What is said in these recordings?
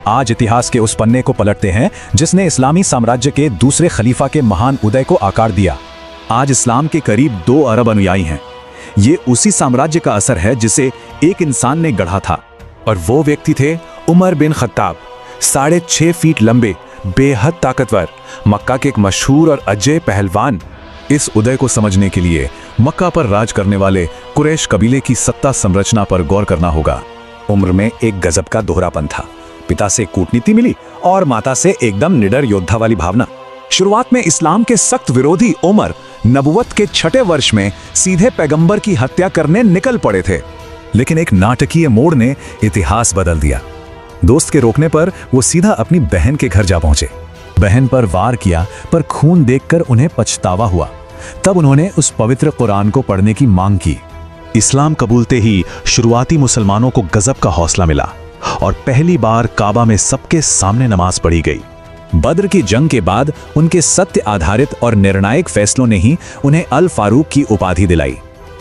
आज इतिहास के उस पन्ने को पलटते हैं जिसने इस्लामी साम्राज्य के दूसरे खलीफा के महान उदय को आकार दिया। आज इस्लाम के करीब 2 अरब अनुयायी हैं। ये उसी साम्राज्य का असर है जिसे एक इंसान ने गढ़ा था, और वो व्यक्ति थे उमर बिन खत्ताब। 6.5 फीट लंबे, बेहद ताकतवर, मक्का के एक मशहूर और अजय पहलवान। इस उदय को समझने के लिए मक्का पर राज करने वाले कुरैश कबीले की सत्ता संरचना पर गौर करना होगा। उम्र में एक गजब का दोहरापन था। पिता से कूटनीति मिली और माता से एकदम निडर योद्धा वाली भावना। शुरुआत में इस्लाम के सख्त विरोधी उमर नबुवत के 6ठे वर्ष में सीधे पैगंबर की हत्या करने निकल पड़े थे, लेकिन एक नाटकीय मोड़ ने इतिहास बदल दिया। दोस्त के रोकने पर वो सीधा अपनी बहन के घर जा पहुंचे। बहन पर वार किया, पर खून देखकर उन्हें पछतावा हुआ। तब उन्होंने उस पवित्र कुरान को पढ़ने की मांग की। इस्लाम कबूलते ही शुरुआती मुसलमानों को गजब का हौसला मिला और पहली बार काबा में सबके सामने नमाज पढ़ी गई। बद्र की जंग के बाद उनके सत्य आधारित और निर्णायक फैसलों ने ही उन्हें अल फारूक की उपाधि दिलाई।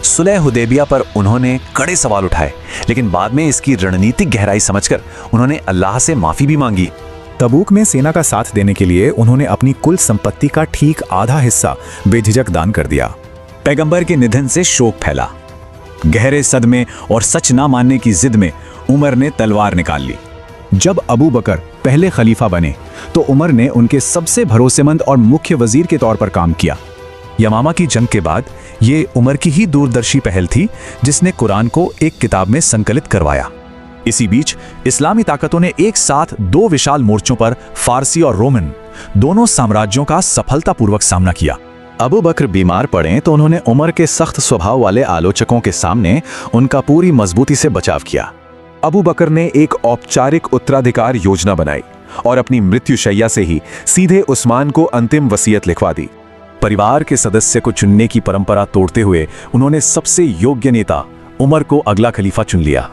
सुलह हुदैबिया पर उन्होंने कड़े सवाल उठाए, लेकिन बाद में इसकी रणनीतिक गहराई समझकर उन्होंने अल्लाह से माफी भी मांगी। तबूक में सेना का साथ देने के लिए उन्होंने अपनी कुल संपत्ति का ठीक आधा हिस्सा बेझिझक दान कर दिया। पैगंबर के निधन से शोक फैला। गहरे सदमे और सच ना मानने की जिद में उमर ने तलवार निकाल ली। जब अबू बकर पहले खलीफा बने तो उमर ने उनके सबसे भरोसेमंद और मुख्य वजीर के तौर पर काम किया। यमामा की जंग के बाद ये उमर की ही दूरदर्शी पहल थी जिसने कुरान को एक किताब में संकलित करवाया। इसी बीच इस्लामी ताकतों ने एक साथ 2 विशाल मोर्चों पर फारसी और रोमन दोनों साम्राज्यों का सफलतापूर्वक सामना किया। अबू बकर बीमार पड़े तो उन्होंने उमर के सख्त स्वभाव वाले आलोचकों के सामने उनका पूरी मजबूती से बचाव किया। अबू बकर ने एक औपचारिक उत्तराधिकार योजना बनाई और अपनी मृत्युशैया से ही सीधे उस्मान को अंतिम वसीयत लिखवा दी। परिवार के सदस्य को चुनने की परंपरा तोड़ते हुए उन्होंने सबसे योग्य नेता उमर को अगला खलीफा चुन लिया।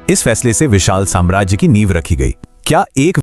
इस फैसले से विशाल साम्राज्य की नींव रखी गई। क्या एक